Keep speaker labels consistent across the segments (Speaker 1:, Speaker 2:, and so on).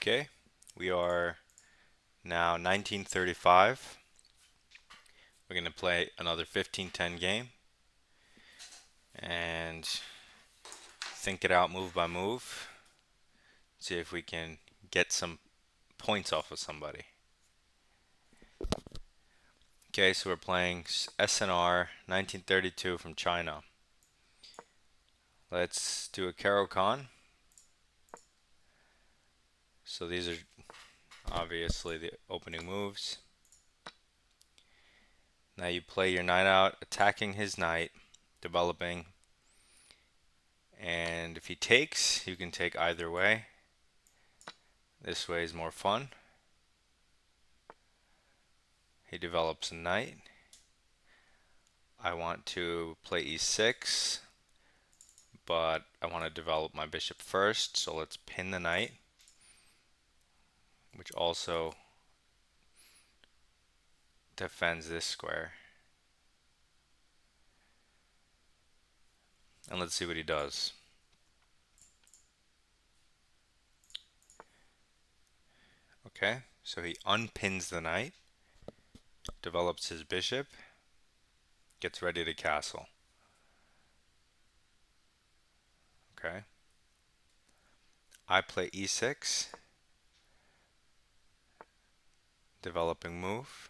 Speaker 1: Okay, we are now 1935. We're going to play another 15-10 game and think it out move by move. See if we can get some points off of somebody. Okay, so we're playing SNR 1932 from China. Let's do a Caro Kann. So these are obviously the opening moves. Now you play your knight out, attacking his knight, developing. And if he takes, you can take either way. This way is more fun. He develops a knight. I want to play e6, but I want to develop my bishop first, so let's pin the knight, which also defends this square. And let's see what he does. Okay, so he unpins the knight, develops his bishop, gets ready to castle. Okay, I play e6, developing move.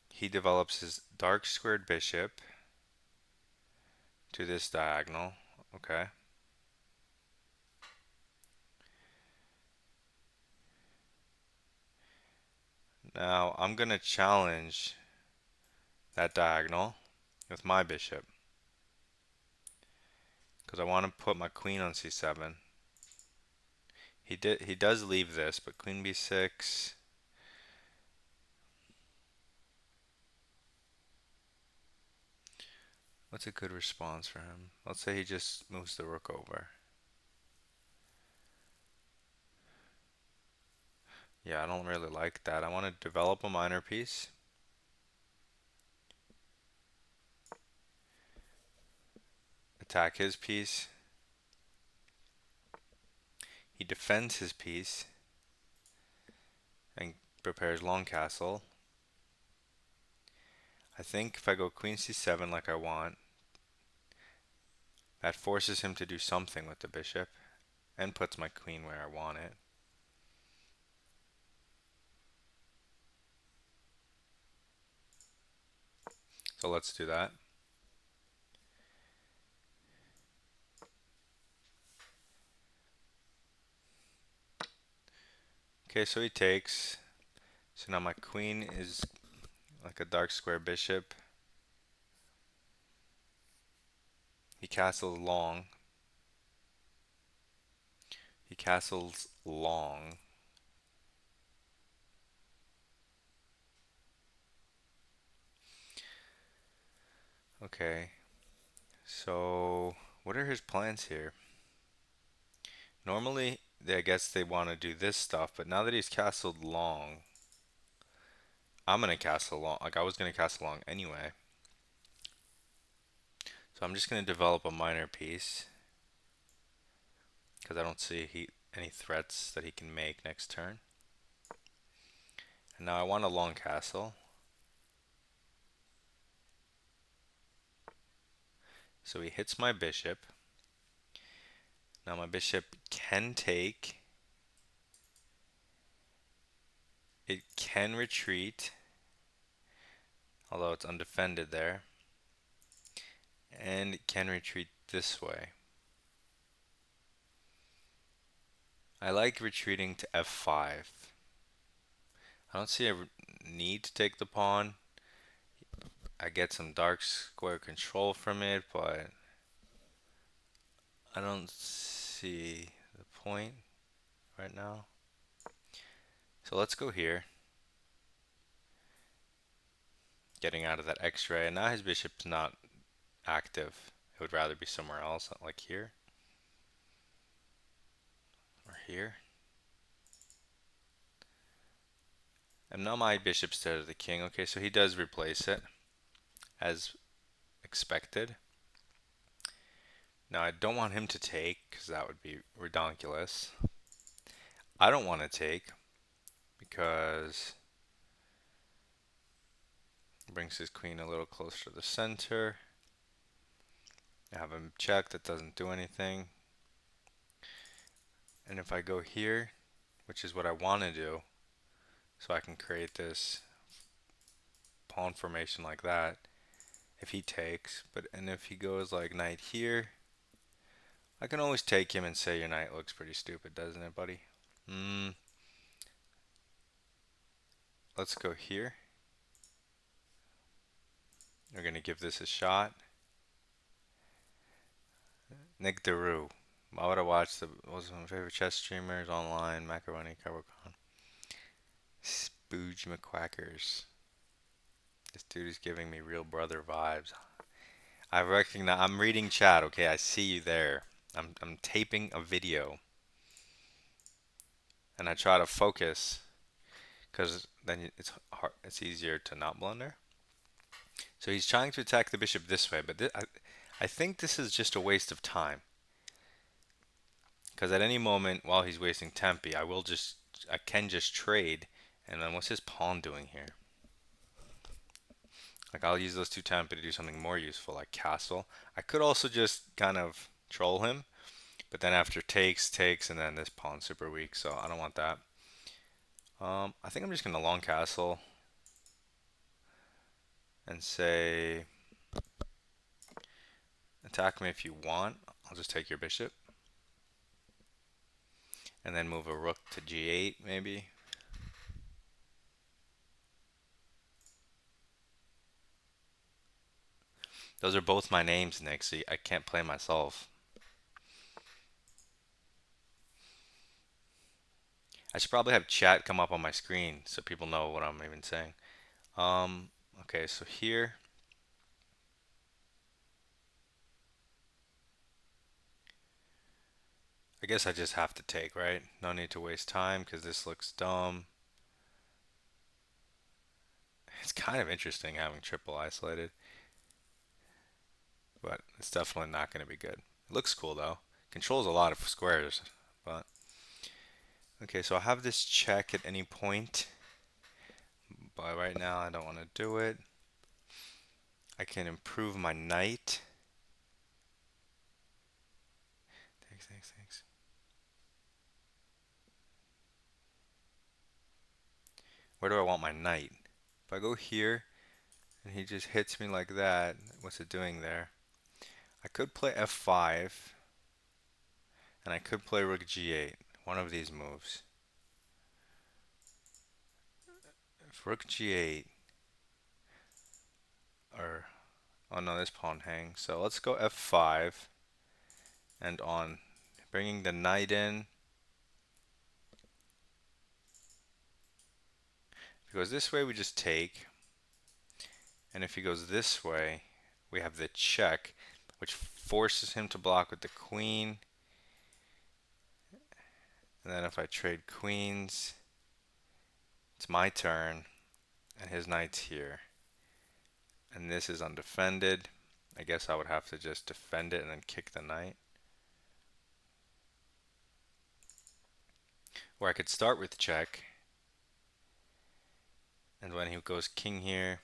Speaker 1: He develops his dark squared bishop to this diagonal. Okay. Now I'm going to challenge that diagonal with my bishop because I want to put my queen on c7. He does leave this, but queen b6. What's a good response for him? Let's say he just moves the rook over. Yeah, I don't really like that. I want to develop a minor piece. Attack his piece. He defends his piece and prepares long castle. I think if I go queen c7 like I want, that forces him to do something with the bishop and puts my queen where I want it. So let's do that. Okay, so he takes. So now my queen is like a dark square bishop. He castles long. He castles long. Okay, so what are his plans here? Normally, I guess they want to do this stuff, but now that he's castled long, I'm gonna castle long. Like I was gonna castle long anyway. So I'm just gonna develop a minor piece because I don't see any threats that he can make next turn. And now I want a long castle. So he hits my bishop. Now my bishop can take. It can retreat, although it's undefended there. And it can retreat this way. I like retreating to f5. I don't see a need to take the pawn. I get some dark square control from it, but I don't see the point right now. So let's go here. Getting out of that x-ray, and now his bishop's not active. It would rather be somewhere else, like here. Or here. And now my bishop's to the king. Okay, so he does replace it, as expected. Now I don't want him to take, because that would be redonkulous. I don't want to take because it brings his queen a little closer to the center. I have him check, that doesn't do anything. And if I go here, which is what I want to do, so I can create this pawn formation like that, if he takes, and if he goes like knight here, I can always take him and say your knight looks pretty stupid, doesn't it, buddy? Let's go here. We're gonna give this a shot. Nick DeRue. Why would I watch was my favorite chess streamers online? Macaroni, Caro Kann. Spooge McQuackers. This dude is giving me real brother vibes. I recognize. I'm reading chat. Okay, I see you there. I'm taping a video, and I try to focus because then it's hard. It's easier to not blunder. So he's trying to attack the bishop this way, but I think this is just a waste of time. Because at any moment while he's wasting tempi, I can just trade. And then what's his pawn doing here? Like I'll use those two tempi to do something more useful, like castle. I could also just kind of troll him, but then after takes, and then this pawn's super weak, so I don't want that. I think I'm just gonna long castle and say, attack me if you want. I'll just take your bishop. And then move a rook to g8, maybe. Those are both my names, Nick, so I can't play myself. I should probably have chat come up on my screen so people know what I'm even saying. Okay, so here. I guess I just have to take, right? No need to waste time because this looks dumb. It's kind of interesting having triple isolated, but it's definitely not going to be good. It looks cool though. Controls a lot of squares, but okay, so I have this check at any point, but right now I don't want to do it. I can improve my knight. Thanks. Where do I want my knight? If I go here and he just hits me like that, what's it doing there? I could play f5 and I could play rook g8. One of these moves. If rook g8 or oh no, this pawn hangs. So let's go f5 and on bringing the knight in. If he goes this way, we just take. And if he goes this way, we have the check, which forces him to block with the queen. And then if I trade queens, it's my turn, and his knight's here. And this is undefended. I guess I would have to just defend it and then kick the knight. Or I could start with check. And when he goes king here,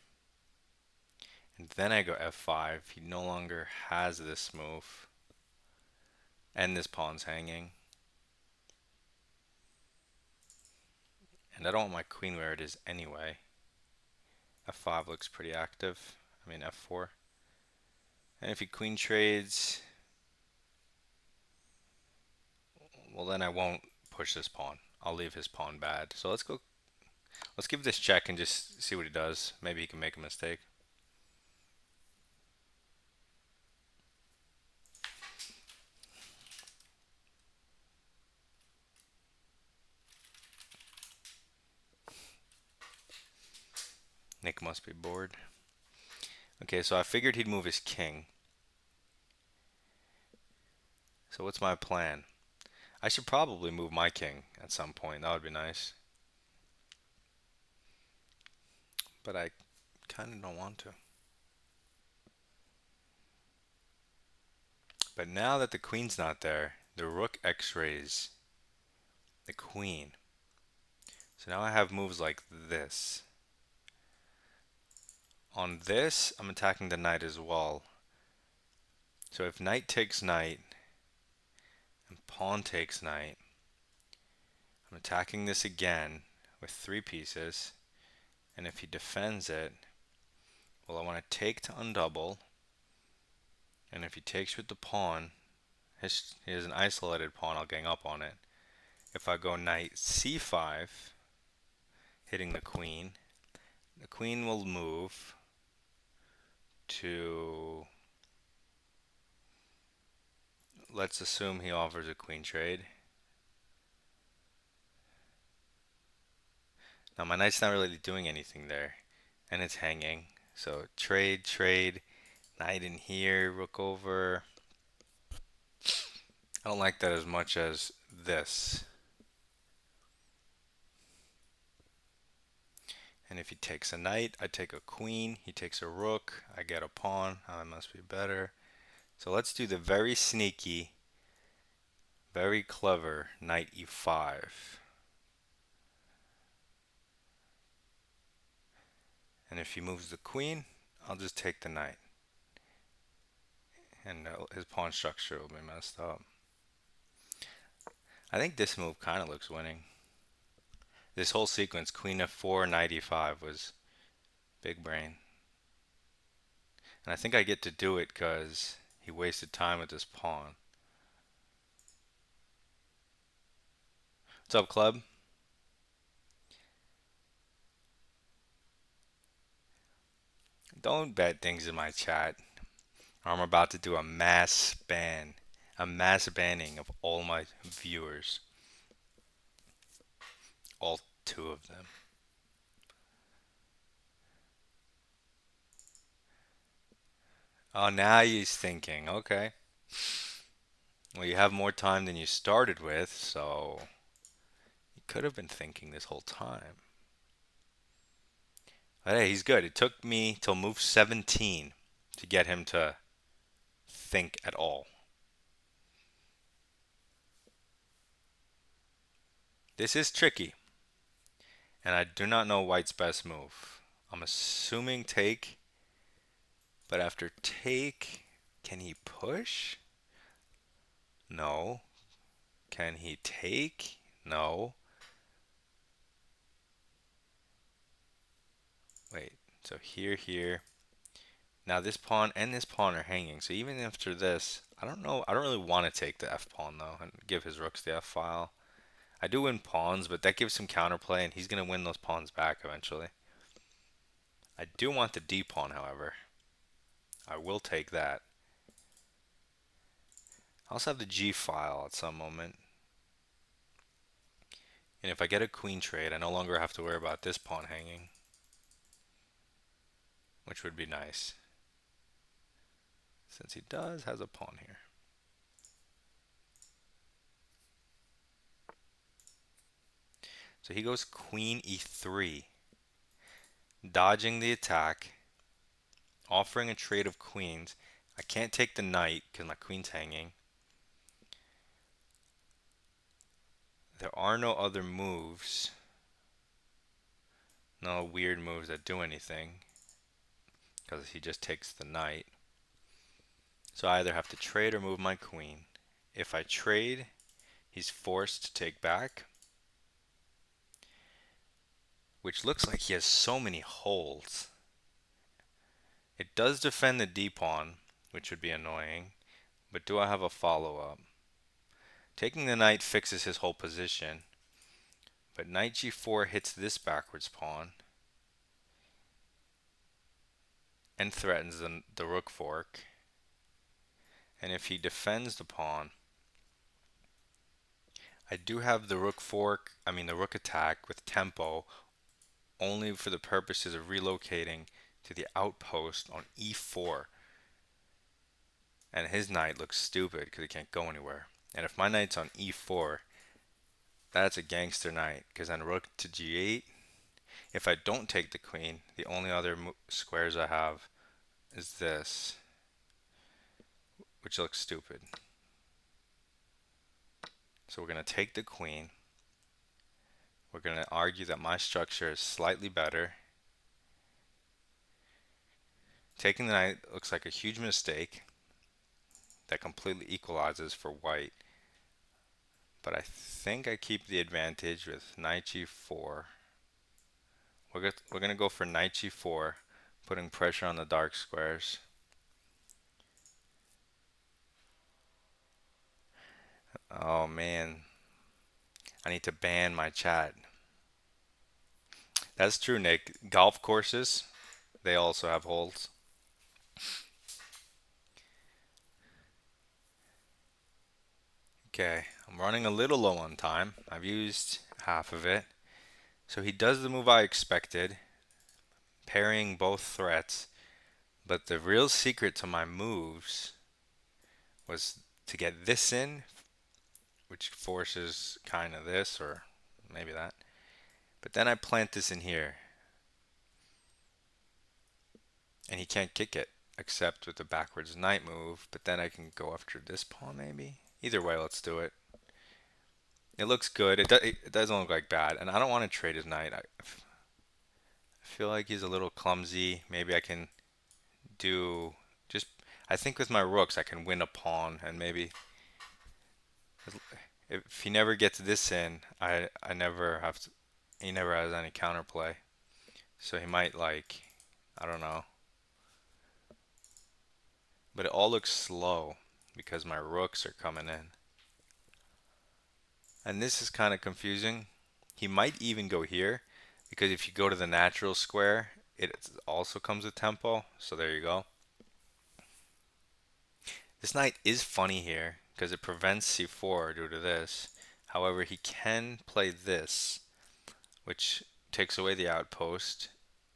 Speaker 1: and then I go f5, he no longer has this move. And this pawn's hanging. And I don't want my queen where it is anyway. f5 looks pretty active. I mean f4. And if he queen trades, well then I won't push this pawn. I'll leave his pawn bad. So let's give this check and just see what he does. Maybe he can make a mistake. Nick must be bored. Okay, so I figured he'd move his king. So what's my plan? I should probably move my king at some point. That would be nice. But I kind of don't want to. But now that the queen's not there, the rook x-rays the queen. So now I have moves like this. On this, I'm attacking the knight as well. So if knight takes knight and pawn takes knight, I'm attacking this again with 3 pieces. And if he defends it, well, I want to take to undouble. And if he takes with the pawn, he has an isolated pawn, I'll gang up on it. If I go knight c5, hitting the queen will move to, let's assume he offers a queen trade. Now my knight's not really doing anything there, and it's hanging. So trade, knight in here, rook over. I don't like that as much as this. And if he takes a knight, I take a queen. He takes a rook, I get a pawn. I must be better. So let's do the very sneaky, very clever knight e5. And if he moves the queen, I'll just take the knight. And his pawn structure will be messed up. I think this move kind of looks winning. This whole sequence, queen f4, knight e5, was big brain. And I think I get to do it because he wasted time with this pawn. What's up, club? Don't bet things in my chat, or I'm about to do a mass ban. A mass banning of all my viewers. All 2 of them. Oh, now he's thinking. Okay. Well, you have more time than you started with, so you could have been thinking this whole time. But hey, he's good. It took me till move 17 to get him to think at all. This is tricky, and I do not know white's best move. I'm assuming take, but after take, can he push? No. Can he take? No. Wait, so here. Now this pawn and this pawn are hanging, so even after this, I don't know. I don't really want to take the f pawn though and give his rooks the f file. I do win pawns, but that gives some counterplay, and he's going to win those pawns back eventually. I do want the d pawn, however. I will take that. I also have the g file at some moment. And if I get a queen trade, I no longer have to worry about this pawn hanging, which would be nice, since he has a pawn here. So he goes queen e3, dodging the attack, offering a trade of queens. I can't take the knight because my queen's hanging. There are no other moves. No weird moves that do anything, because he just takes the knight. So I either have to trade or move my queen. If I trade, he's forced to take back, which looks like he has so many holes. It does defend the d pawn, which would be annoying, but do I have a follow-up? Taking the knight fixes his whole position, but knight g4 hits this backwards pawn and threatens the rook fork. And if he defends the pawn, I do have the rook fork, the rook attack with tempo only for the purposes of relocating to the outpost on e4. And his knight looks stupid because he can't go anywhere. And if my knight's on e4, that's a gangster knight, because then rook to g8. If I don't take the queen, the only other squares I have is this, which looks stupid. So we're going to take the queen. We're going to argue that my structure is slightly better. Taking the knight looks like a huge mistake that completely equalizes for white. But I think I keep the advantage with knight g4. We're going to go for knight g4, putting pressure on the dark squares. Oh man, I need to ban my chat. That's true, Nick. Golf courses, they also have holes. Okay, I'm running a little low on time. I've used half of it. So he does the move I expected, parrying both threats. But the real secret to my moves was to get this in, which forces kind of this, or maybe that. But then I plant this in here, and he can't kick it, except with the backwards knight move. But then I can go after this pawn, maybe? Either way, let's do it. It looks good. It doesn't look like bad, and I don't want to trade his knight. I feel like he's a little clumsy. Maybe I can do just. I think with my rooks I can win a pawn, and maybe if he never gets this in, I never have to. He never has any counterplay, so he might like. I don't know, but it all looks slow because my rooks are coming in, and this is kind of confusing. He might even go here because if you go to the natural square, it also comes with tempo. So there you go. This knight is funny here because it prevents c4 due to this. However, he can play this, which takes away the outpost,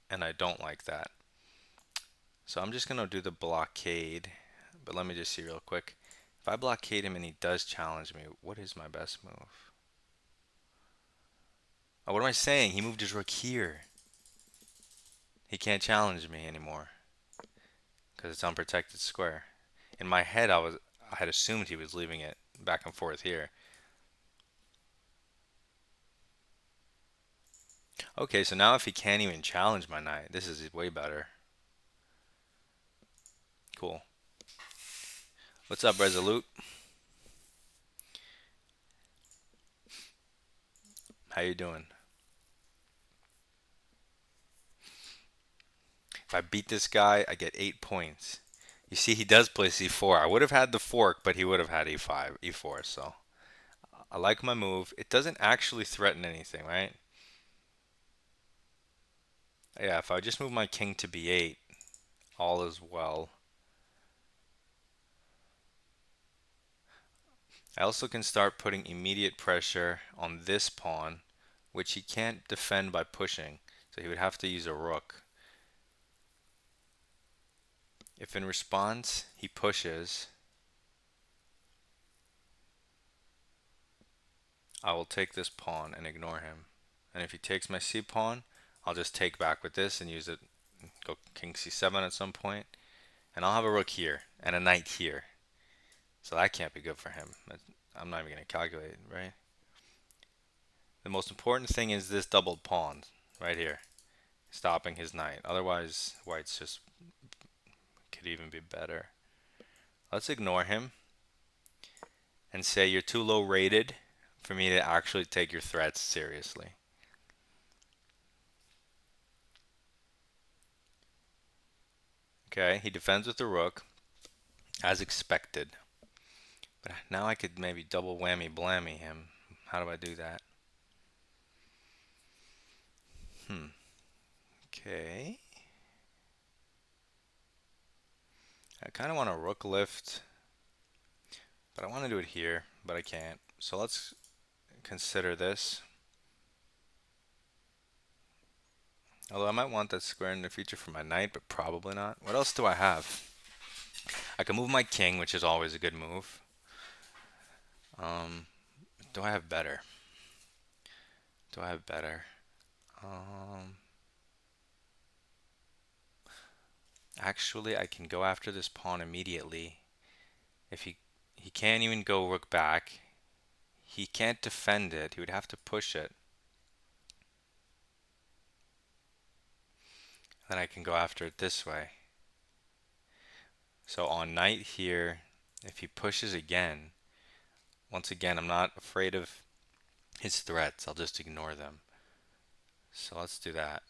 Speaker 1: and I don't like that. So I'm just going to do the blockade, but let me just see real quick. If I blockade him and he does challenge me, what is my best move? Oh, what am I saying? He moved his rook here. He can't challenge me anymore because it's unprotected square. In my head, I had assumed he was leaving it back and forth here. Okay, so now if he can't even challenge my knight, this is way better. Cool. What's up, Resolute? How you doing? If I beat this guy, I get 8 points. You see, he does play c4. I would have had the fork, but he would have had e5, e4, so I like my move. It doesn't actually threaten anything, right? Yeah, if I just move my king to b8, all is well. I also can start putting immediate pressure on this pawn, which he can't defend by pushing, so he would have to use a rook. If in response he pushes, I will take this pawn and ignore him. And if he takes my c pawn, I'll just take back with this and use it, go king c7 at some point, and I'll have a rook here and a knight here. So that can't be good for him. I'm not even going to calculate, right? The most important thing is this doubled pawn right here, stopping his knight. Otherwise, white's just could even be better. Let's ignore him and say you're too low rated for me to actually take your threats seriously. Okay, he defends with the rook, as expected. But now I could maybe double whammy blammy him. How do I do that? Okay. I kind of want a rook lift, but I want to do it here, but I can't. So let's consider this. Although I might want that square in the future for my knight, but probably not. What else do I have? I can move my king, which is always a good move. Um, do I have better? Do I have better? Um, Actually, I can go after this pawn immediately. If he can't even go rook back. He can't defend it. He would have to push it. then I can go after it this way. So on knight here, if he pushes again, once again, I'm not afraid of his threats. I'll just ignore them. So let's do that.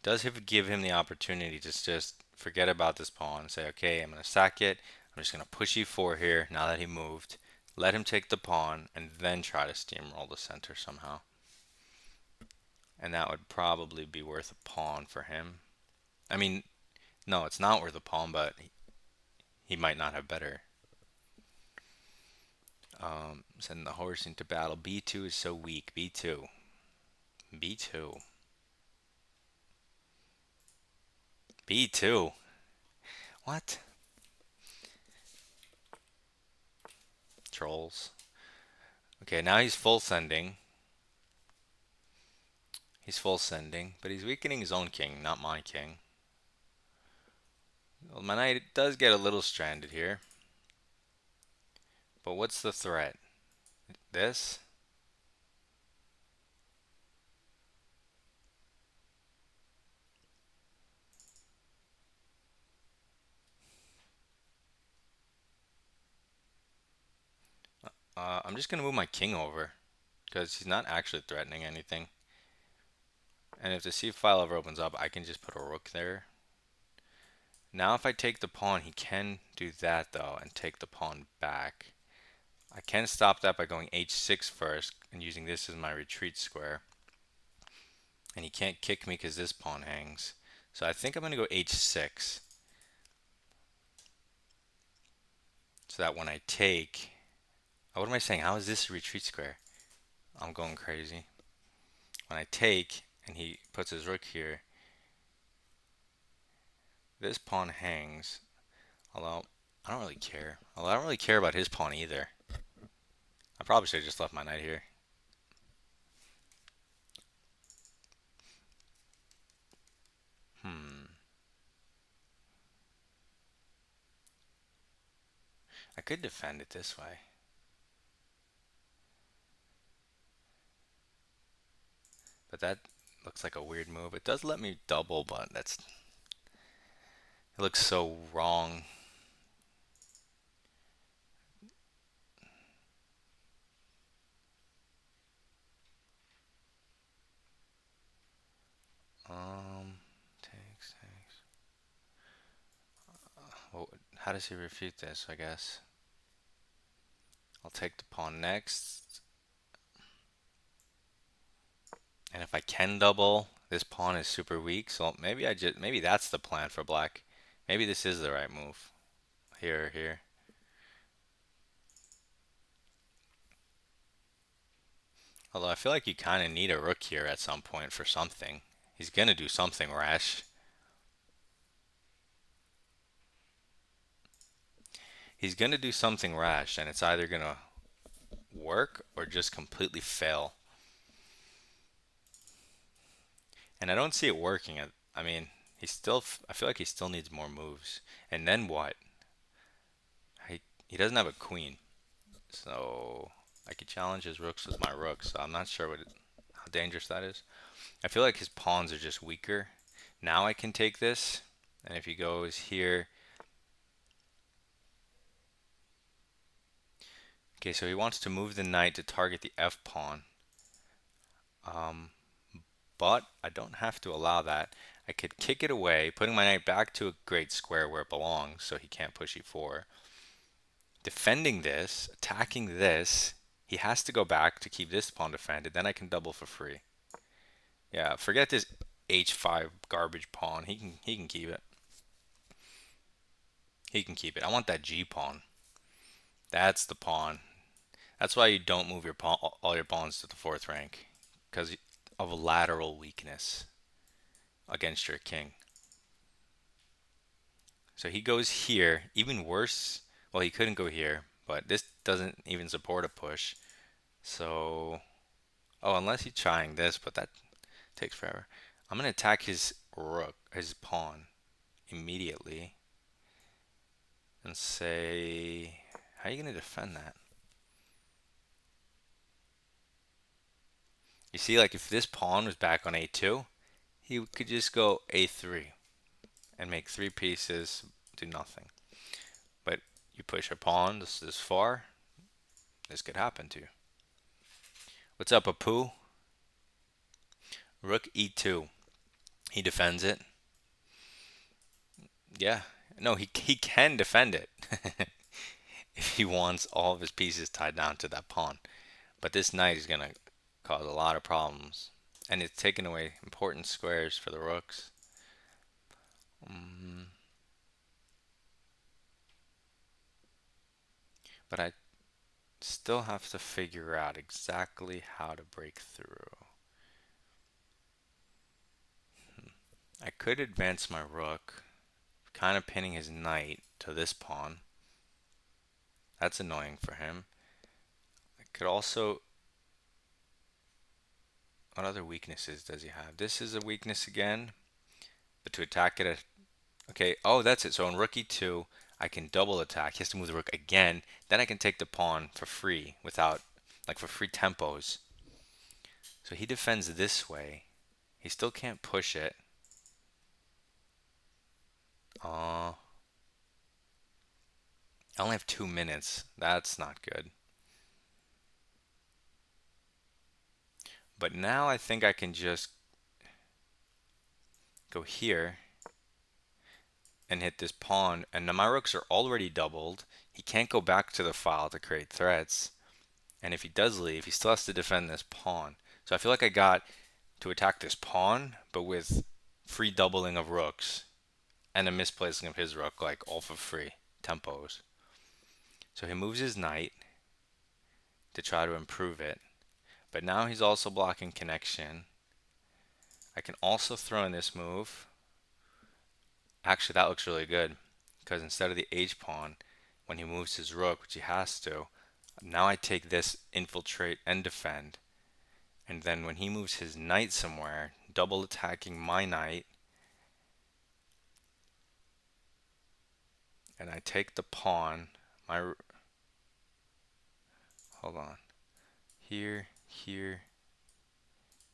Speaker 1: Does give him the opportunity to just forget about this pawn and say, okay, I'm going to sack it. I'm just going to push e4 here now that he moved. Let him take the pawn and then try to steamroll the center somehow. And that would probably be worth a pawn for him. I mean, no, it's not worth a pawn, but he might not have better. Send the horse into battle. B2 is so weak. B2. B2. B2. What? Trolls. Okay, now he's full sending. He's full sending, but he's weakening his own king, not my king. Well, my knight does get a little stranded here. But what's the threat? This? I'm just going to move my king over because he's not actually threatening anything. And if the c file ever opens up, I can just put a rook there. Now if I take the pawn, he can do that though and take the pawn back. I can stop that by going h6 first and using this as my retreat square. And he can't kick me because this pawn hangs. So I think I'm going to go h6. So that when I take... Oh, what am I saying? How is this a retreat square? I'm going crazy. When I take and he puts his rook here, this pawn hangs. Although, I don't really care. Although I don't really care about his pawn either. I probably should have just left my knight here. I could defend it this way. But that looks like a weird move. It does let me double, but it looks so wrong. Takes. Well, how does he refute this, I guess? I'll take the pawn next. And if I can double, this pawn is super weak, so maybe that's the plan for black. Maybe this is the right move. Here, here. Although I feel like you kind of need a rook here at some point for something. He's going to do something rash. He's going to do something rash, and it's either going to work or just completely fail. And I don't see it working. I mean, I feel like he still needs more moves. And then what? He doesn't have a queen. So I could challenge his rooks with my rook. So I'm not sure how dangerous that is. I feel like his pawns are just weaker. Now I can take this. And if he goes here. Okay, so he wants to move the knight to target the f pawn. But I don't have to allow that. I could kick it away, putting my knight back to a great square where it belongs, so he can't push e4. Defending this, attacking this, he has to go back to keep this pawn defended, then I can double for free. Yeah, forget this h5 garbage pawn. He can keep it. He can keep it. I want that g pawn. That's the pawn. That's why you don't move your pawn, all your pawns to the fourth rank, because of a lateral weakness against your king. So he goes here, even worse. Well, he couldn't go here, but this doesn't even support a push. So, oh, unless he's trying this, but that takes forever. I'm gonna attack his rook, his pawn, immediately, and say, how are you gonna defend that? You see, like if this pawn was back on a2, he could just go a3 and make three pieces, do nothing. But you push a pawn this far, this could happen to you. What's up, Apu? Rook e2. He defends it. Yeah. No, he can defend it if he wants all of his pieces tied down to that pawn. But this knight is going to cause a lot of problems. And it's taking away important squares for the rooks. But I still have to figure out exactly how to break through. I could advance my rook, kind of pinning his knight to this pawn. That's annoying for him. I could also... What other weaknesses does he have? This is a weakness again. But to attack it... Okay, oh, that's it. So on rook e2, I can double attack. He has to move the rook again. Then I can take the pawn for free without... Like for free tempos. So he defends this way. He still can't push it. I only have 2 minutes. That's not good. But now I think I can just go here and hit this pawn. And now my rooks are already doubled. He can't go back to the file to create threats. And if he does leave, he still has to defend this pawn. So I feel like I got to attack this pawn, but with free doubling of rooks and a misplacing of his rook, like all for free tempos. So he moves his knight to try to improve it. But now he's also blocking connection. I can also throw in this move. Actually, that looks really good because instead of the h pawn, when he moves his rook, which he has to, now I take this, infiltrate, and defend. And then when he moves his knight somewhere, double attacking my knight, and I take the pawn, hold on, here, here,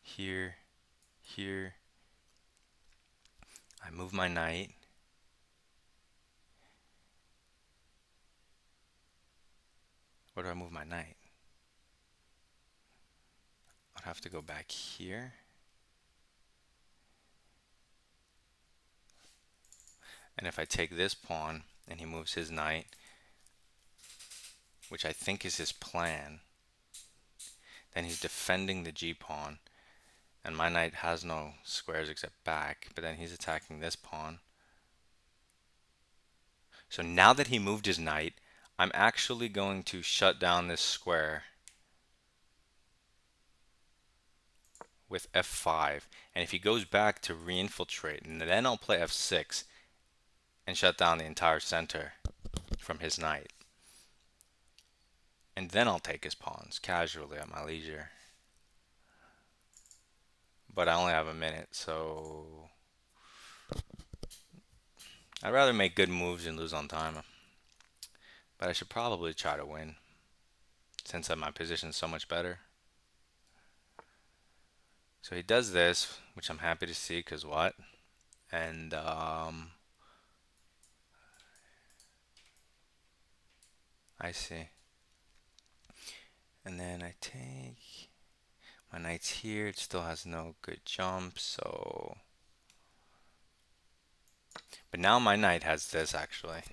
Speaker 1: here, here, I move my knight, where do I move my knight? I'd have to go back here. And if I take this pawn and he moves his knight, which I think is his plan, then he's defending the g pawn. And my knight has no squares except back, but then he's attacking this pawn. So now that he moved his knight, I'm actually going to shut down this square with f5. And if he goes back to re-infiltrate, and then I'll play f6 and shut down the entire center from his knight. And then I'll take his pawns casually at my leisure. But I only have a minute, so I'd rather make good moves and lose on time. But I should probably try to win, since my position is so much better. So he does this, which I'm happy to see, because what? And I see. And then I take my knight's here. It still has no good jump, so... But now my knight has this, actually.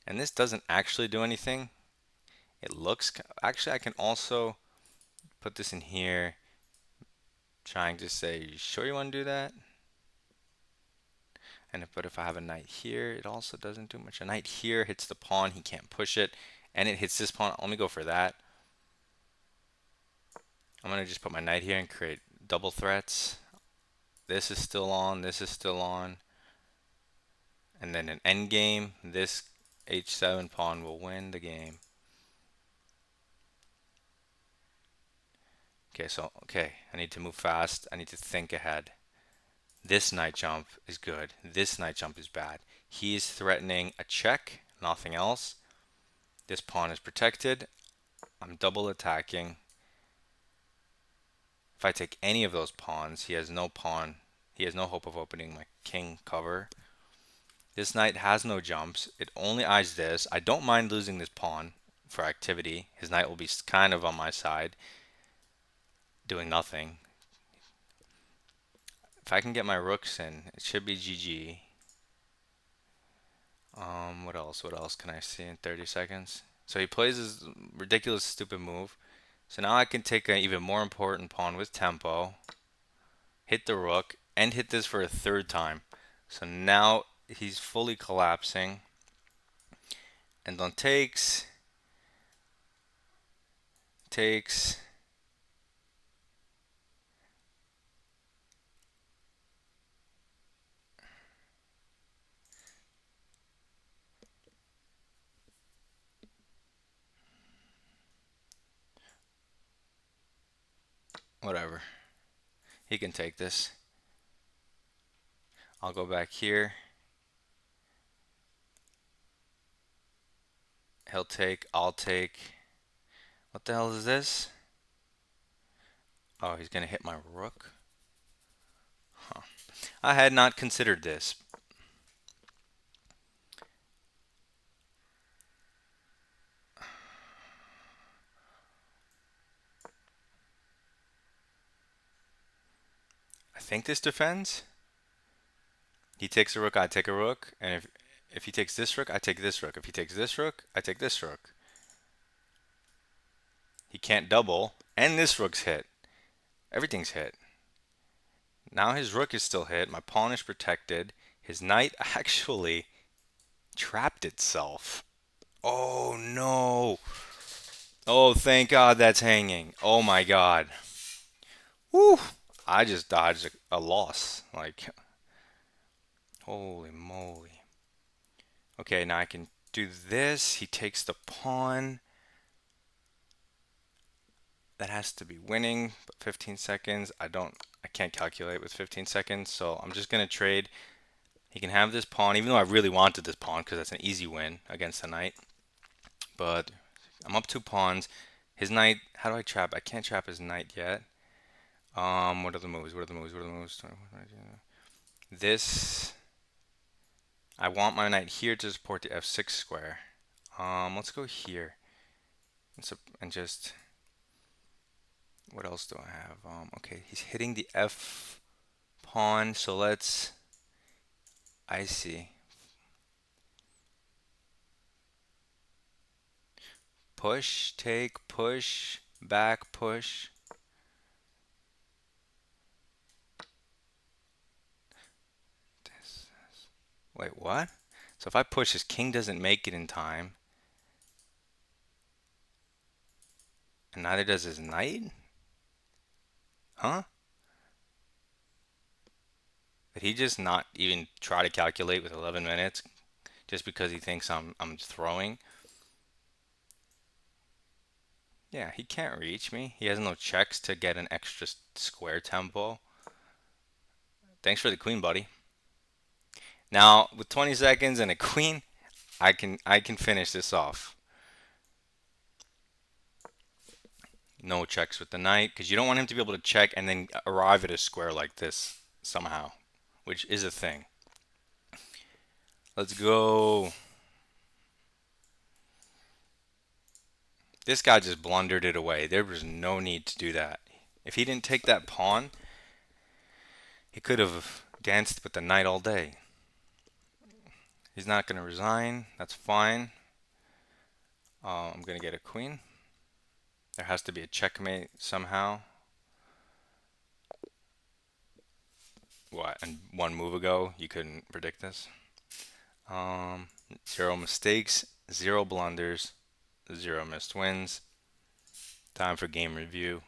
Speaker 1: And this doesn't actually do anything. It looks... Actually, I can also put this in here, trying to say, you sure you want to do that? But if I have a knight here, it also doesn't do much. A knight here hits the pawn, he can't push it, and it hits this pawn. Let me go for that. I'm going to just put my knight here and create double threats. This is still on, this is still on. And then an endgame, this h7 pawn will win the game. Okay, I need to move fast. I need to think ahead. This knight jump is good. This knight jump is bad. He is threatening a check, nothing else. This pawn is protected. I'm double attacking. If I take any of those pawns, he has no pawn. He has no hope of opening my king cover. This knight has no jumps. It only eyes this. I don't mind losing this pawn for activity. His knight will be kind of on my side, doing nothing. If I can get my rooks in, it should be GG. What else? What else can I see in 30 seconds? So he plays his ridiculous, stupid move. So now I can take an even more important pawn with tempo, hit the rook, and hit this for a third time. So now he's fully collapsing. And then takes. Whatever. He can take this. I'll go back here. He'll take, I'll take. What the hell is this? Oh, he's gonna hit my rook? Huh. I had not considered this. I think this defends. He takes a rook, I take a rook, and if he takes this rook, I take this rook. If he takes this rook, I take this rook. He can't double, and this rook's hit. Everything's hit. Now his rook is still hit. My pawn is protected. His knight actually trapped itself. Oh no. Oh, thank God that's hanging. Oh my God. Woo. I just dodged a loss. Like, holy moly. Okay, now I can do this. He takes the pawn. That has to be winning, but 15 seconds. I can't calculate with 15 seconds, so I'm just gonna trade. He can have this pawn, even though I really wanted this pawn because that's an easy win against the knight. But I'm up 2 pawns. His knight, how do I trap? I can't trap his knight yet. What are the moves? What are the moves? What are the moves? This, I want my knight here to support the f6 square. Let's go here. And just, what else do I have? Okay, he's hitting the f pawn, so I see. Push, take, push, back, push. Wait, what? So if I push, his king doesn't make it in time, and neither does his knight? Huh? Did he just not even try to calculate with 11 minutes just because he thinks I'm throwing? Yeah, he can't reach me. He has no checks to get an extra square tempo. Thanks for the queen, buddy. Now, with 20 seconds and a queen, I can finish this off. No checks with the knight because you don't want him to be able to check and then arrive at a square like this somehow, which is a thing. Let's go. This guy just blundered it away. There was no need to do that. If he didn't take that pawn, he could have danced with the knight all day. He's not going to resign. That's fine. I'm going to get a queen. There has to be a checkmate somehow. What? And 1 move ago, you couldn't predict this? 0 mistakes, 0 blunders, 0 missed wins. Time for game review.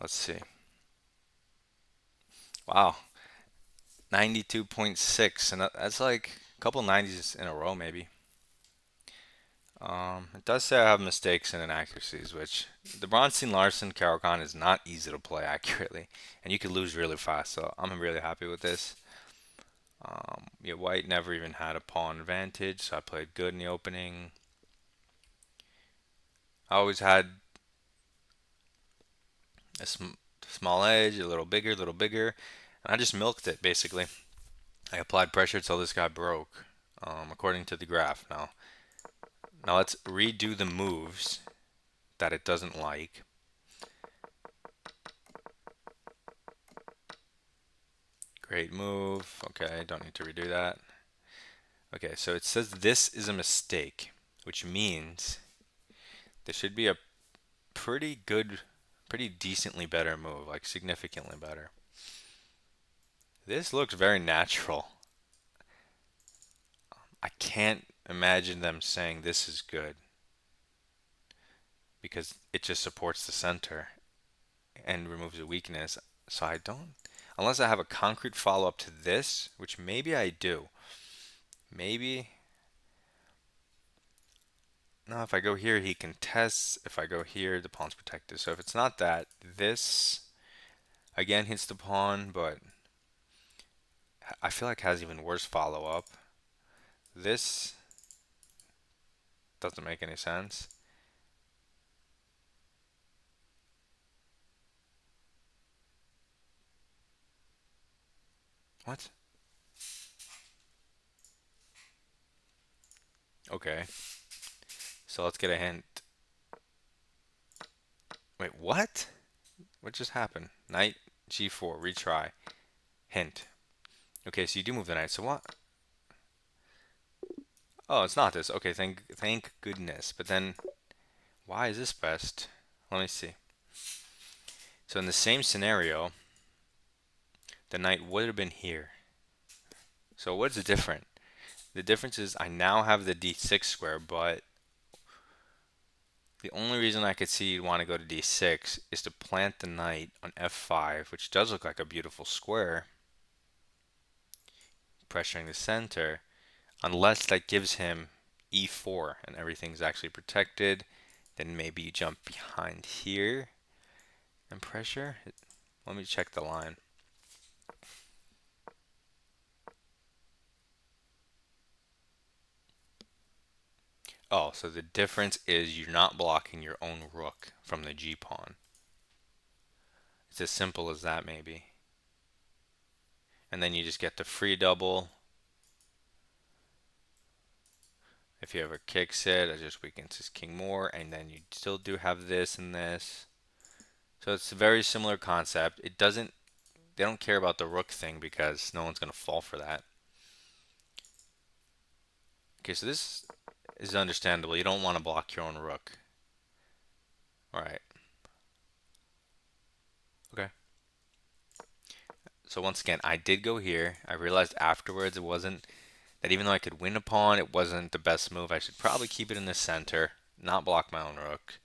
Speaker 1: Let's see. Wow. 92.6. And that's like a couple 90s in a row, maybe. It does say I have mistakes and inaccuracies, which the Bronstein-Larsen Caro Kann is not easy to play accurately, and you could lose really fast. So I'm really happy with this. Yeah, White never even had a pawn advantage, so I played good in the opening. I always had Small edge, a little bigger, a little bigger. And I just milked it basically. I applied pressure till this guy broke, according to the graph. Now let's redo the moves that it doesn't like. Great move. Okay, don't need to redo that. Okay, so it says this is a mistake, which means this should be a pretty good, pretty decently better move, like significantly better. This looks very natural. I can't imagine them saying this is good because it just supports the center and removes a weakness. So I don't, unless I have a concrete follow-up to this, which maybe I do. Maybe, no, if I go here, he contests. If I go here, the pawn's protected. So if it's not that, this again hits the pawn, but I feel like has even worse follow-up. This doesn't make any sense. What? Okay, so let's get a hint. Wait, what? What just happened? Knight g4, retry. Hint. Okay, so you do move the knight. So what? Oh, it's not this. Okay, thank goodness. But then, why is this best? Let me see. So in the same scenario, the knight would have been here. So what's the difference? The difference is I now have the d6 square, but the only reason I could see you'd want to go to d6 is to plant the knight on f5, which does look like a beautiful square, pressuring the center, unless that gives him e4 and everything's actually protected. Then maybe you jump behind here and pressure. Let me check the line. Oh, so the difference is you're not blocking your own rook from the g-pawn. It's as simple as that, maybe. And then you just get the free double. If he ever kicks it, it just weakens his king more, and then you still do have this and this. So it's a very similar concept. It doesn't, they don't care about the rook thing because no one's going to fall for that. Okay, so this is understandable. You don't want to block your own rook. Alright. Okay. So once again, I did go here. I realized afterwards it wasn't, that even though I could win a pawn, it wasn't the best move. I should probably keep it in the center, not block my own rook.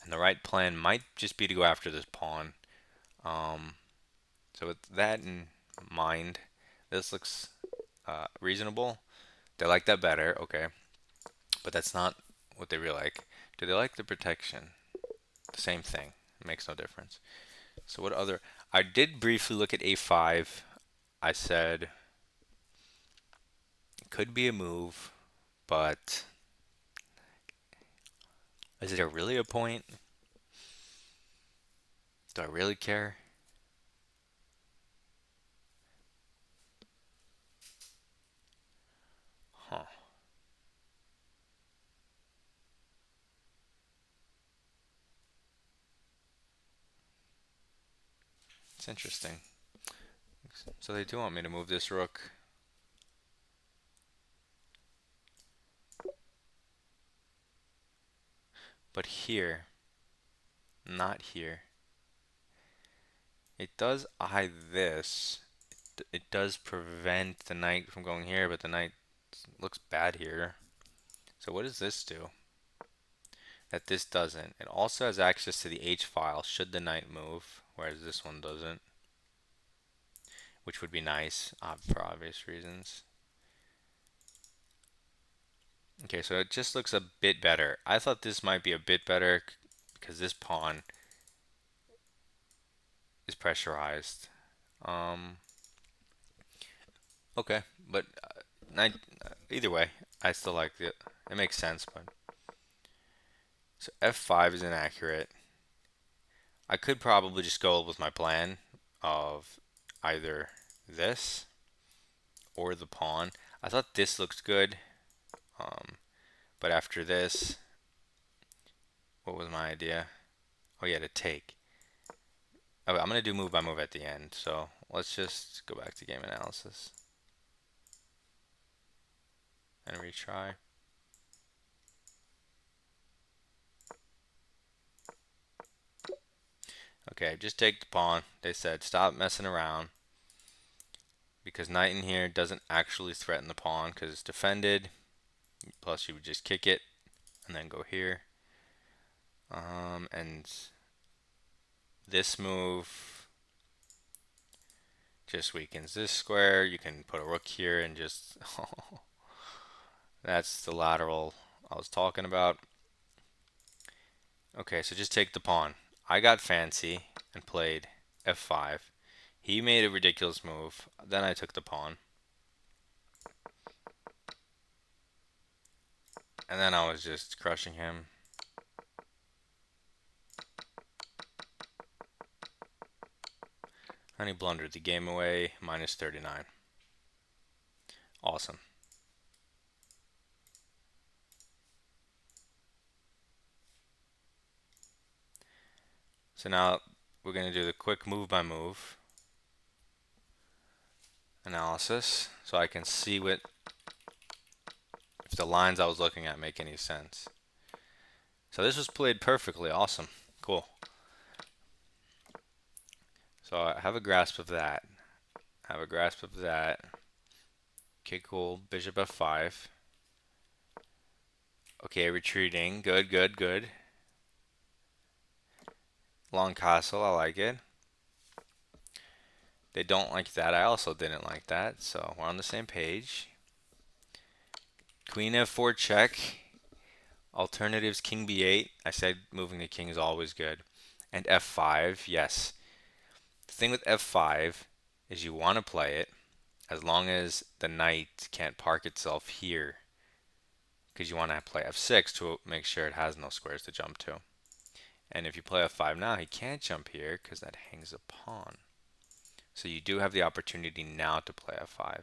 Speaker 1: And the right plan might just be to go after this pawn. So with that in mind, this looks reasonable. They like that better, okay. But that's not what they really like. Do they like the protection? The same thing. It makes no difference. So what other... I did briefly look at a5. I said it could be a move, but is it really a point? Do I really care? Huh. It's interesting. So they do want me to move this rook. But here, not here. It does eye this. It does prevent the knight from going here, but the knight looks bad here. So what does this do? That this doesn't. It also has access to the H file should the knight move, whereas this one doesn't. Which would be nice, for obvious reasons. Okay, so it just looks a bit better. I thought this might be a bit better because this pawn is pressurized. Okay, but either way, I still like it. It makes sense, but so f5 is inaccurate. I could probably just go with my plan of either this or the pawn. I thought this looked good, um, but after this, what was my idea? Oh yeah, to take. Oh, I'm gonna do move by move at the end, so let's just go back to game analysis and retry. Okay, just take the pawn. They said stop messing around because knight in here doesn't actually threaten the pawn because it's defended. Plus, you would just kick it and then go here. And this move just weakens this square. You can put a rook here and just that's the lateral I was talking about. Okay, so just take the pawn. I got fancy and played f5. He made a ridiculous move. Then I took the pawn. And then I was just crushing him. And he blundered the game away, minus 39. Awesome. So now we're going to do the quick move by move analysis so I can see what if the lines I was looking at make any sense. So this was played perfectly. Awesome. Cool. So I have a grasp of that. I have a grasp of that. Okay, cool. Bishop f5. Okay, retreating. Good, good, good. Long castle. I like it. They don't like that. I also didn't like that. So we're on the same page. Queen f4 check. Alternatives king b8. I said moving the king is always good. And f5. Yes. The thing with f5 is you want to play it as long as the knight can't park itself here, because you want to play f6 to make sure it has no squares to jump to. And if you play f5 now, he can't jump here because that hangs a pawn. So you do have the opportunity now to play f5.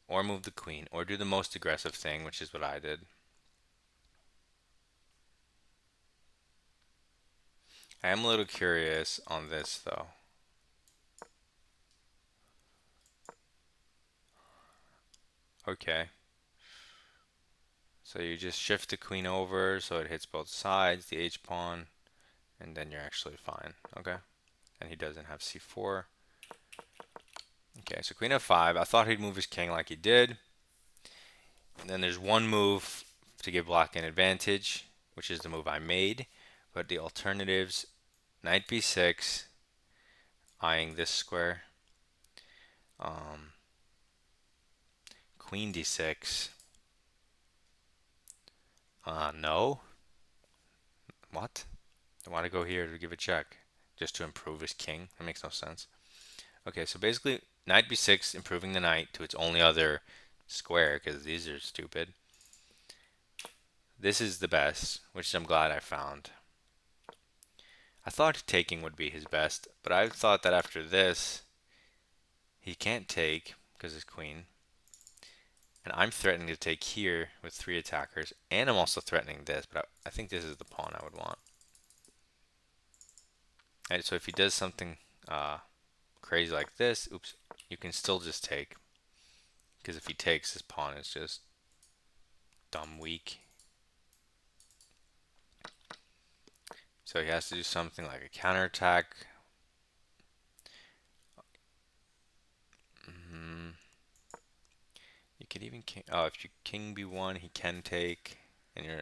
Speaker 1: Or move the queen, or do the most aggressive thing, which is what I did. I am a little curious on this though. Okay. So you just shift the queen over so it hits both sides, the h pawn, and then you're actually fine. Okay. And he doesn't have c4. Okay, so queen f5. I thought he'd move his king like he did. And then there's one move to give black an advantage, which is the move I made. But the alternatives, knight b6, eyeing this square. Queen d6. No. What? I want to go here to give a check just to improve his king. That makes no sense. Okay, so basically knight b6 improving the knight to its only other square because these are stupid. This is the best, which I'm glad I found. I thought taking would be his best, but I thought that after this he can't take because his queen. And I'm threatening to take here with 3 attackers, and I'm also threatening this, but I think this is the pawn I would want. Alright, so if he does something crazy like this, oops, you can still just take. Because if he takes, his pawn is just dumb weak. So he has to do something like a counterattack. You could even king. Oh, if you king b1, he can take, and you're.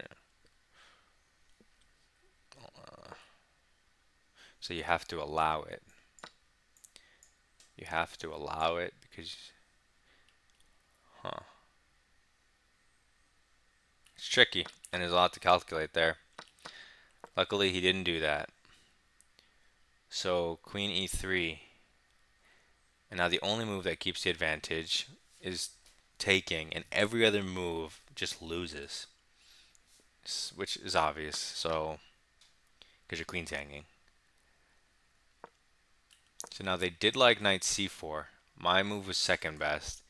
Speaker 1: So you have to allow it. You have to allow it because, huh? It's tricky, and there's a lot to calculate there. Luckily, he didn't do that. So queen e3, and now the only move that keeps the advantage is taking, and every other move just loses. which is obvious. So, because your queen's hanging. So now they did like knight c4. My move was second best.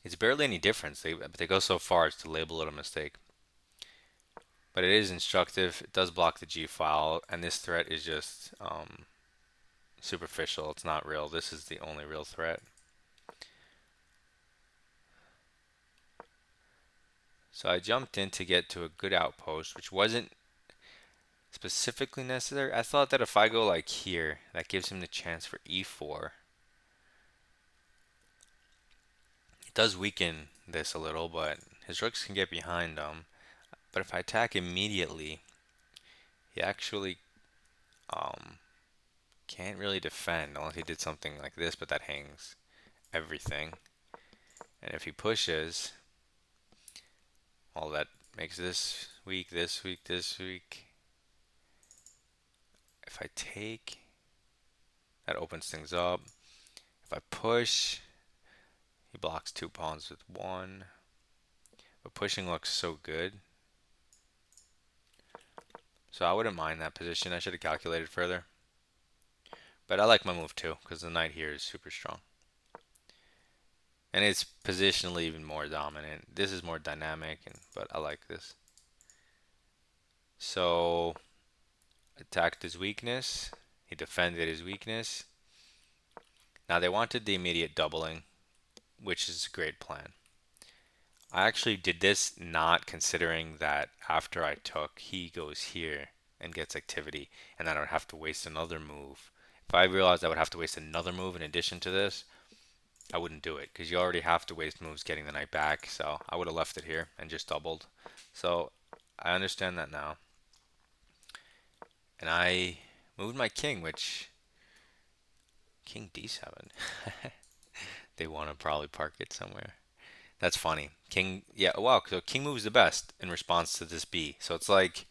Speaker 1: It's barely any difference. They go so far as to label it a mistake. But it is instructive. It does block the g file, and this threat is just superficial. It's not real. This is the only real threat. So I jumped in to get to a good outpost, which wasn't specifically necessary. I thought that if I go like here, that gives him the chance for e4. It does weaken this a little, but his rooks can get behind him. But if I attack immediately, he actually um, can't really defend unless he did something like this, but that hangs everything. And if he pushes, all that makes this weak, this weak, this weak. If I take, that opens things up. If I push, he blocks 2 pawns with 1. But pushing looks so good. So I wouldn't mind that position. I should have calculated further. But I like my move too, because the knight here is super strong. And it's positionally even more dominant. This is more dynamic, but I like this. So, attacked his weakness. He defended his weakness. Now they wanted the immediate doubling, which is a great plan. I actually did this not considering that after I took, he goes here and gets activity, and then I would have to waste another move. If I realized I would have to waste another move in addition to this, I wouldn't do it because you already have to waste moves getting the knight back. So I would have left it here and just doubled. So I understand that now. And I moved my king, which king d7. They want to probably park it somewhere. That's funny. King, yeah, wow. So king moves the best in response to this b. So it's like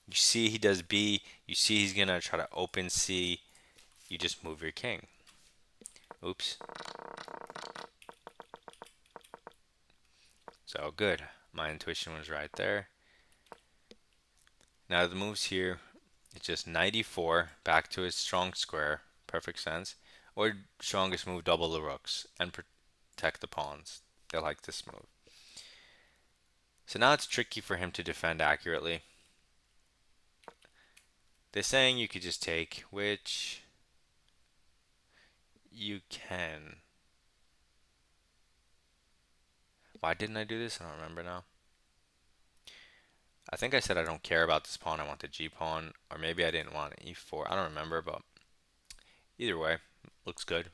Speaker 1: you see he does b. You see he's gonna try to open c. You just move your king. Oops. So good. My intuition was right there. Now the moves here, it's just knight e4 back to his strong square, perfect sense. Or strongest move, double the rooks and protect the pawns. They like this move. So now it's tricky for him to defend accurately. They're saying you could just take, which you can. Why didn't I do this? I don't remember now. I think I said I don't care about this pawn. I want the g pawn, or maybe I didn't want e4. I don't remember, but either way, looks good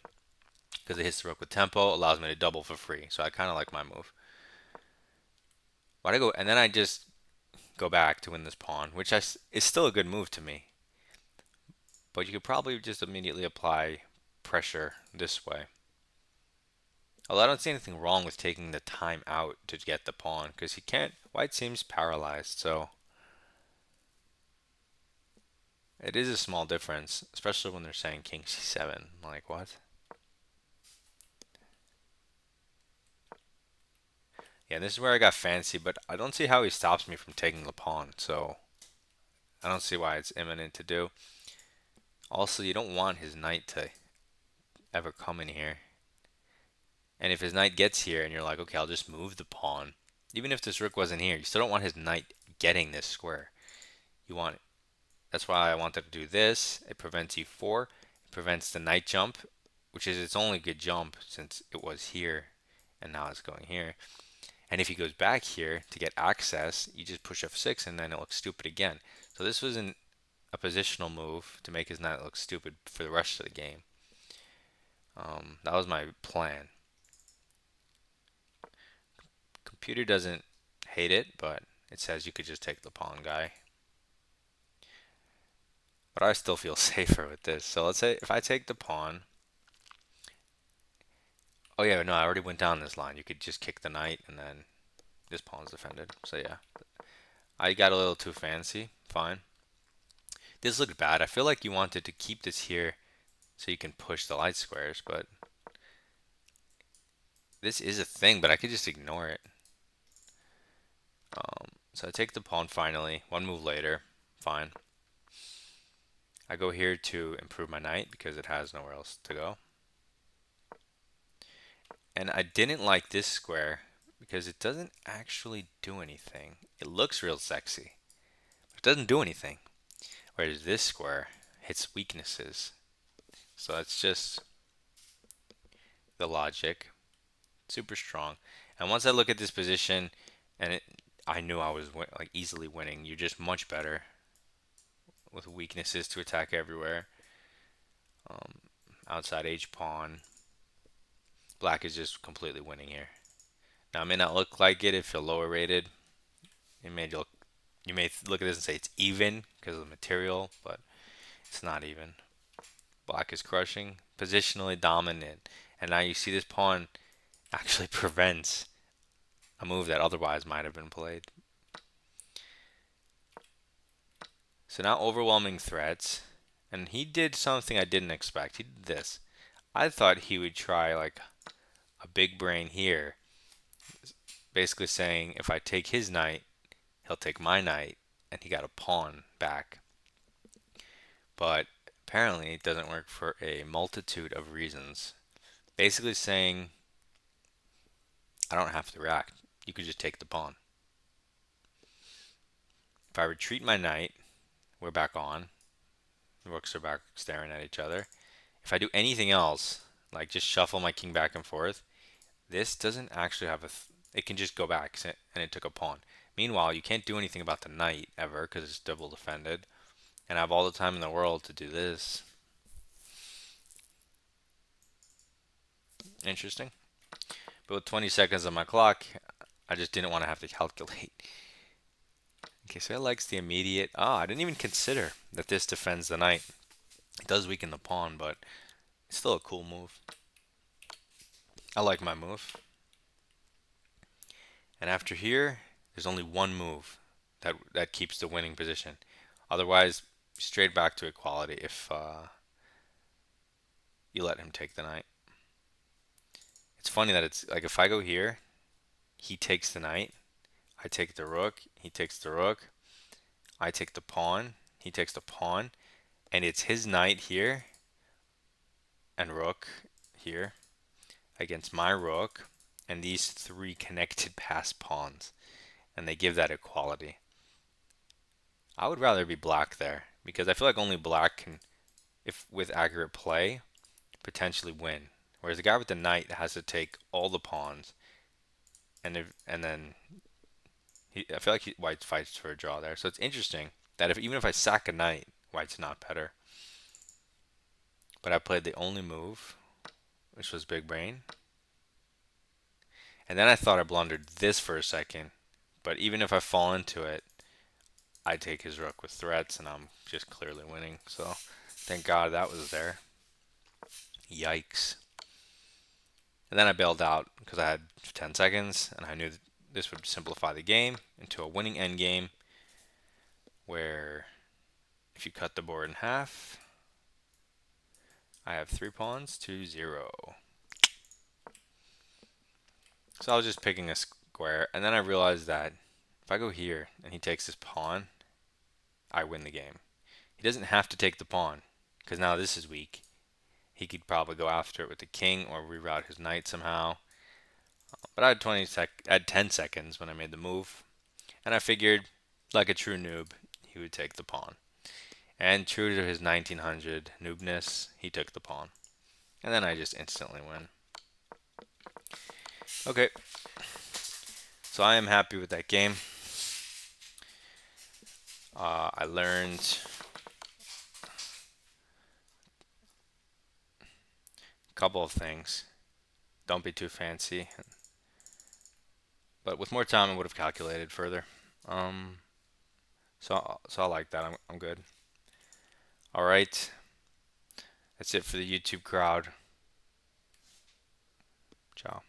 Speaker 1: because it hits the rook with tempo, allows me to double for free. So I kind of like my move. Why'd I go? And then I just go back to win this pawn, which is still a good move to me. But you could probably just immediately apply pressure this way. Although I don't see anything wrong with taking the time out to get the pawn, because he can't. White seems paralyzed, so it is a small difference, especially when they're saying king c7. Like, what? Yeah, this is where I got fancy, but I don't see how he stops me from taking the pawn, so I don't see why it's imminent to do. Also, you don't want his knight to ever come in here. And if his knight gets here and you're like, okay, I'll just move the pawn. Even if this rook wasn't here, you still don't want his knight getting this square. You want it. That's why I wanted to do this. It prevents e4. It prevents the knight jump, which is its only good jump since it was here and now it's going here. And if he goes back here to get access, you just push f6 and then it looks stupid again. So this was a positional move to make his knight look stupid for the rest of the game. That was my plan. Computer doesn't hate it, but it says you could just take the pawn guy. But I still feel safer with this. So let's say if I take the pawn. Oh yeah, no, I already went down this line. You could just kick the knight and then this pawn's defended. So yeah, I got a little too fancy. Fine. This looked bad. I feel like you wanted to keep this here so you can push the light squares, but this is a thing, but I could just ignore it. So I take the pawn finally. One move later. Fine. I go here to improve my knight because it has nowhere else to go. And I didn't like this square because it doesn't actually do anything. It looks real sexy, but it doesn't do anything. Whereas this square hits weaknesses. So that's just the logic. Super strong. And once I look at this position, and I knew I was like easily winning. You're just much better with weaknesses to attack everywhere. Outside H pawn. Black is just completely winning here. Now it may not look like it if you're lower rated. You may look at this and say it's even because of the material, but it's not even. Black is crushing, positionally dominant, and now you see this pawn actually prevents a move that otherwise might have been played. So now overwhelming threats, and he did something I didn't expect. He did this. I thought he would try like a big brain here, basically saying if I take his knight, he'll take my knight, and he got a pawn back. But apparently it doesn't work for a multitude of reasons. Basically saying I don't have to react. You could just take the pawn. If I retreat my knight, we're back on. The rooks are back staring at each other. If I do anything else, like just shuffle my king back and forth, this doesn't actually have it can just go back and it took a pawn. Meanwhile, you can't do anything about the knight ever because it's double defended. And I have all the time in the world to do this. Interesting. But with 20 seconds on my clock, I just didn't want to have to calculate. Okay, so it likes the immediate. Ah, I didn't even consider that this defends the knight. It does weaken the pawn, but it's still a cool move. I like my move. And after here, there's only one move that keeps the winning position. Otherwise, straight back to equality if you let him take the knight. It's funny that it's like if I go here, he takes the knight, I take the rook, he takes the rook, I take the pawn, he takes the pawn, and it's his knight here and rook here against my rook and these three connected pass pawns, and they give that equality. I would rather be black there because I feel like only black can, if with accurate play, potentially win. Whereas the guy with the knight has to take all the pawns, and then I feel like white fights for a draw there. So it's interesting that even if I sack a knight, white's not better. But I played the only move, which was big brain. And then I thought I blundered this for a second. But even if I fall into it, I take his rook with threats, and I'm just clearly winning. So thank God that was there. Yikes. And then I bailed out because I had 10 seconds, and I knew that this would simplify the game into a winning endgame where if you cut the board in half, I have 3 pawns to 0. So I was just picking a square, and then I realized that if I go here and he takes this pawn, I win the game. He doesn't have to take the pawn because now this is weak. He could probably go after it with the king or reroute his knight somehow. But I had 10 seconds when I made the move, and I figured, like a true noob, he would take the pawn. And true to his 1900 noobness, he took the pawn. And then I just instantly win. Okay, so I am happy with that game. I learned a couple of things. Don't be too fancy. But with more time, I would have calculated further. Um, so I like that. I'm good. All right, that's it for the YouTube crowd. Ciao.